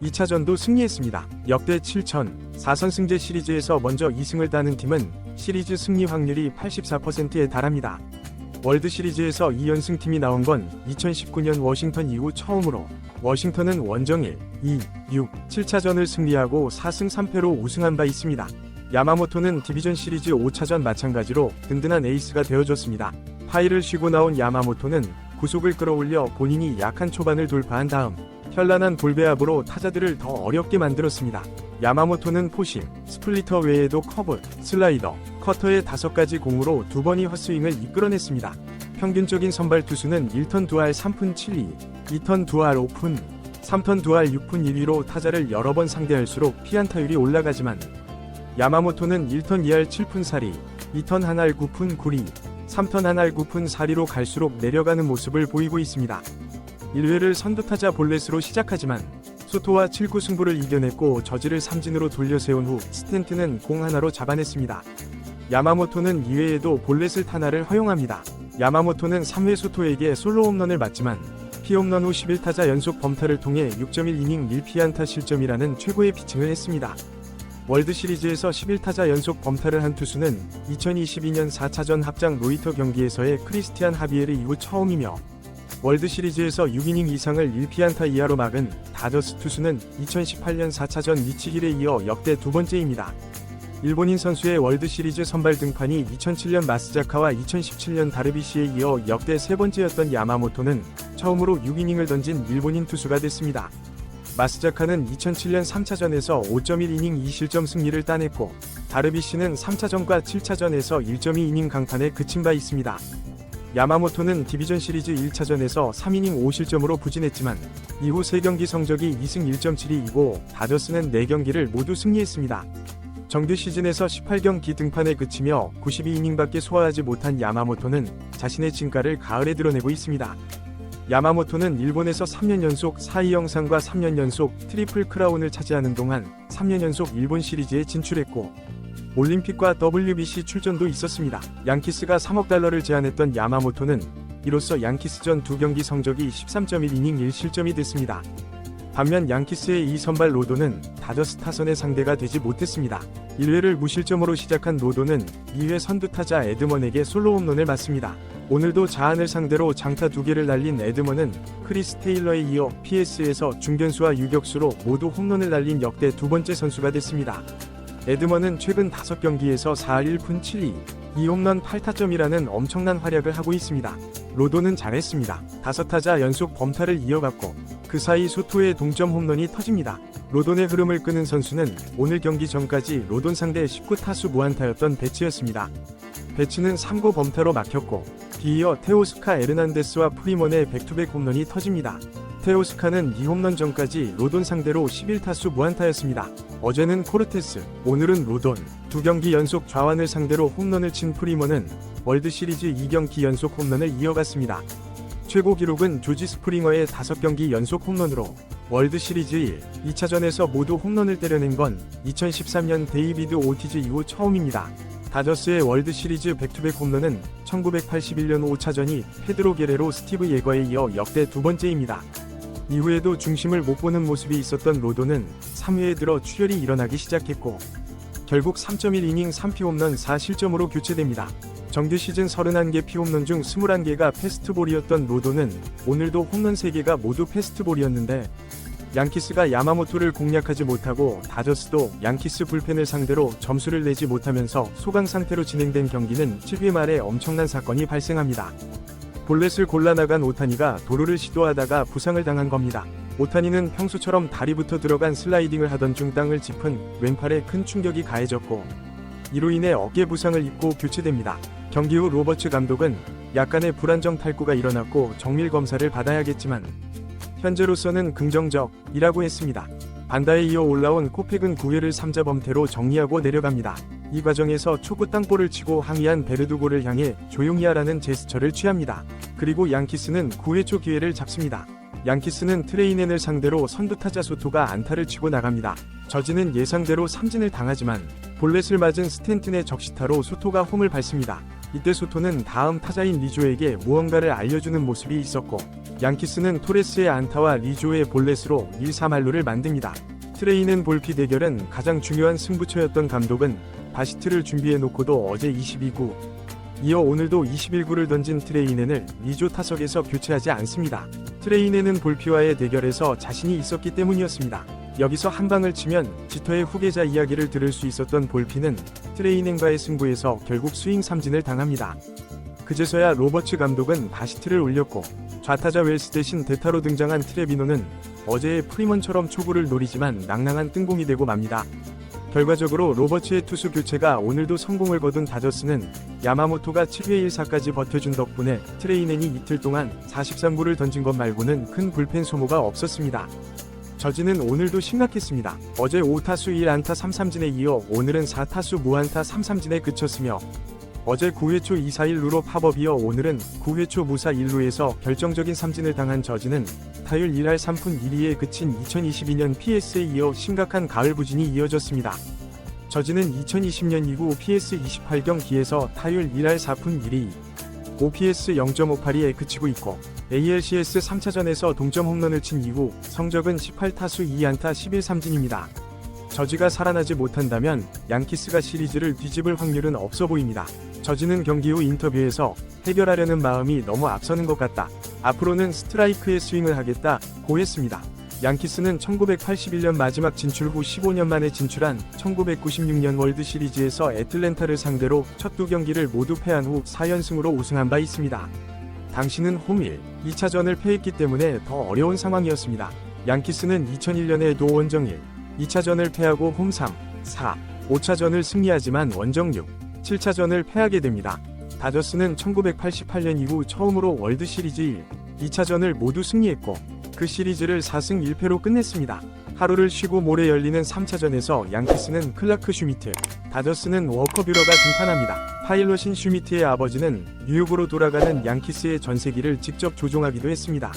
2차전도 승리했습니다. 역대 7전 4선승제 시리즈에서 먼저 2승을 따는 팀은 시리즈 승리 확률이 84%에 달합니다. 월드 시리즈에서 2연승 팀이 나온 건 2019년 워싱턴 이후 처음으로 워싱턴은 원정 1, 2, 6, 7차전을 승리하고 4승 3패로 우승한 바 있습니다. 야마모토는 디비전 시리즈 5차전 마찬가지로 든든한 에이스가 되어줬습니다. 파이를 쉬고 나온 야마모토는 구속을 끌어올려 본인이 약한 초반을 돌파한 다음 현란한 볼배합으로 타자들을 더 어렵게 만들었습니다. 야마모토는 포심, 스플리터 외에도 커브, 슬라이더, 커터의 5가지 공으로 2번의 헛스윙을 이끌어냈습니다. 평균적인 선발 투수는 1턴 2할 3푼 7리, 2턴 2할 5푼, 3턴 2할 6푼 1리로 타자를 여러 번 상대할수록 피안타율이 올라가지만 야마모토는 1턴 2할 7푼 4리, 2턴 1할 9푼 9리, 3턴 1할 9푼 4리로 갈수록 내려가는 모습을 보이고 있습니다. 1회를 선두타자 볼넷으로 시작하지만 소토와 7구 승부를 이겨냈고 저지를 삼진으로 돌려세운 후 스탠튼은 공 하나로 잡아냈습니다. 야마모토는 2회에도 볼넷을 타나를 허용합니다. 야마모토는 3회 소토에게 솔로 홈런을 맞지만 피홈런 후 11타자 연속 범타를 통해 6.1이닝 1피안타 실점이라는 최고의 피칭을 했습니다. 월드 시리즈에서 11타자 연속 범타를 한 투수는 2022년 4차전 합장 로이터 경기에서의 크리스티안 하비에르 이후 처음이며 월드 시리즈에서 6이닝 이상을 1피안타 이하로 막은 다저스 투수는 2018년 4차전 리치 힐에 이어 역대 2번째입니다. 일본인 선수의 월드 시리즈 선발 등판이 2007년 마스자카와 2017년 다르비시에 이어 역대 3번째였던 야마모토는 처음으로 6이닝을 던진 일본인 투수가 됐습니다. 마스자카는 2007년 3차전에서 5.1이닝 2실점 승리를 따냈고 다르비시는 3차전과 7차전에서 1.2이닝 강판에 그친 바 있습니다. 야마모토는 디비전 시리즈 1차전에서 3이닝 5실점으로 부진했지만 이후 3경기 성적이 2승 1.7이이고 다저스는 4경기를 모두 승리했습니다. 정규 시즌에서 18경기 등판에 그치며 92이닝밖에 소화하지 못한 야마모토는 자신의 진가를 가을에 드러내고 있습니다. 야마모토는 일본에서 3년 연속 4위 영상과 3년 연속 트리플 크라운을 차지하는 동안 3년 연속 일본 시리즈에 진출했고 올림픽과 WBC 출전도 있었습니다. 양키스가 3억 달러를 제안했던 야마모토는 이로써 양키스전 2경기 성적이 13.1이닝 1실점이 됐습니다. 반면 양키스의 이 선발 로도는 다저스 타선의 상대가 되지 못했습니다. 1회를 무실점으로 시작한 로도는 2회 선두타자 에드먼에게 솔로 홈런을 맞습니다. 오늘도 자안을 상대로 장타 2개를 날린 에드먼은 크리스 테일러에 이어 PS에서 중견수와 유격수로 모두 홈런을 날린 역대 2번째 선수가 됐습니다. 에드먼은 최근 5경기에서 4할 1푼 7리, 2홈런 8타점이라는 엄청난 활약을 하고 있습니다. 로도는 잘했습니다. 5타자 연속 범타를 이어갔고 그 사이 소토의 동점 홈런이 터집니다. 로돈의 흐름을 끄는 선수는 오늘 경기 전까지 로돈 상대 19타수 무안타였던 배츠였습니다. 배츠는 3구 범타로 막혔고 뒤이어 테오스카 에르난데스와 프리먼의 백투백 홈런이 터집니다. 테오스카는 이 홈런 전까지 로돈 상대로 11타수 무안타였습니다. 어제는 코르테스, 오늘은 로돈, 2경기 연속 좌완을 상대로 홈런을 친 프리먼은 월드 시리즈 2경기 연속 홈런을 이어갔습니다. 최고 기록은 조지 스프링어의 5경기 연속 홈런으로 월드 시리즈 1, 2차전에서 모두 홈런을 때려낸 건 2013년 데이비드 오티즈 이후 처음입니다. 다저스의 월드 시리즈 백투백 홈런은 1981년 5차전이 페드로 게레로 스티브 예거에 이어 역대 2번째입니다. 이후에도 중심을 못 보는 모습이 있었던 로도는 3회에 들어 출혈이 일어나기 시작했고 결국 3.1이닝 3피 홈런 4실점으로 교체됩니다. 정규 시즌 31개 피홈런 중 21개가 패스트볼이었던 로도는 오늘도 홈런 3개가 모두 패스트볼이었는데 양키스가 야마모토를 공략하지 못하고 다저스도 양키스 불펜을 상대로 점수를 내지 못하면서 소강 상태로 진행된 경기는 7회 말에 엄청난 사건이 발생합니다. 볼넷을 골라나간 오타니가 도루를 시도하다가 부상을 당한 겁니다. 오타니는 평소처럼 다리부터 들어간 슬라이딩을 하던 중 땅을 짚은 왼팔에 큰 충격이 가해졌고 이로 인해 어깨 부상을 입고 교체됩니다. 경기 후 로버츠 감독은 약간의 불안정 탈구가 일어났고 정밀 검사를 받아야겠지만 현재로서는 긍정적이라고 했습니다. 반다에 이어 올라온 코펙은 9회를 3자 범퇴로 정리하고 내려갑니다. 이 과정에서 초구 땅볼을 치고 항의한 베르두고를 향해 조용히 하라는 제스처를 취합니다. 그리고 양키스는 9회 초 기회를 잡습니다. 양키스는 트레이넨을 상대로 선두타자 소토가 안타를 치고 나갑니다. 저지는 예상대로 삼진을 당하지만 볼넷을 맞은 스탠튼의 적시타로 소토가 홈을 밟습니다. 이때 소토는 다음 타자인 리조에게 무언가를 알려주는 모습이 있었고 양키스는 토레스의 안타와 리조의 볼넷으로 1-4만루를 만듭니다. 트레이넨 볼피 대결은 가장 중요한 승부처였던 감독은 바시트를 준비해놓고도 어제 22구, 이어 오늘도 21구를 던진 트레이넨을 리조 타석에서 교체하지 않습니다. 트레이넨은 볼피와의 대결에서 자신이 있었기 때문이었습니다. 여기서 한 방을 치면 지터의 후계자 이야기를 들을 수 있었던 볼피는 트레이넨과의 승부에서 결국 스윙 삼진을 당합니다. 그제서야 로버츠 감독은 바시트를 올렸고 좌타자 웰스 대신 대타로 등장한 트레비노는 어제의 프리먼처럼 초구를 노리지만 낭낭한 뜬공이 되고 맙니다. 결과적으로 로버츠의 투수 교체가 오늘도 성공을 거둔 다저스는 야마모토가 7회 1사까지 버텨준 덕분에 트레이넨이 이틀 동안 43구를 던진 것 말고는 큰 불펜 소모가 없었습니다. 저지는 오늘도 심각했습니다. 어제 5타수 1안타 3삼진에 이어 오늘은 4타수 무안타 3삼진에 그쳤으며 어제 9회 초 2사1루로 팝업 이어 오늘은 9회 초 무사 1루에서 결정적인 삼진을 당한 저지는 타율 1할 3푼 1리에 그친 2022년 PS에 이어 심각한 가을 부진이 이어졌습니다. 저지는 2020년 이후 PS 28경기에서 타율 1할 4푼 1리, OPS 0.582에 그치고 있고 ALCS 3차전에서 동점 홈런을 친 이후 성적은 18타수 2안타 11삼진입니다. 저지가 살아나지 못한다면 양키스가 시리즈를 뒤집을 확률은 없어 보입니다. 저지는 경기 후 인터뷰에서 해결하려는 마음이 너무 앞서는 것 같다. 앞으로는 스트라이크에 스윙을 하겠다 고 했습니다. 양키스는 1981년 마지막 진출 후 15년 만에 진출한 1996년 월드 시리즈에서 애틀랜타를 상대로 첫 두 경기를 모두 패한 후 4연승으로 우승한 바 있습니다. 당시는 홈 1, 2차전을 패했기 때문에 더 어려운 상황이었습니다. 양키스는 2001년에 노원정 1, 2차전을 패하고 홈 3, 4, 5차전을 승리하지만 원정 6, 7차전을 패하게 됩니다. 다저스는 1988년 이후 처음으로 월드 시리즈 1, 2차전을 모두 승리했고 그 시리즈를 4승 1패로 끝냈습니다. 하루를 쉬고 모레 열리는 3차전에서 양키스는 클라크 슈미트, 다저스는 워커 뷰러가 등판합니다. 파일럿인 슈미트의 아버지는 뉴욕으로 돌아가는 양키스의 전세기를 직접 조종하기도 했습니다.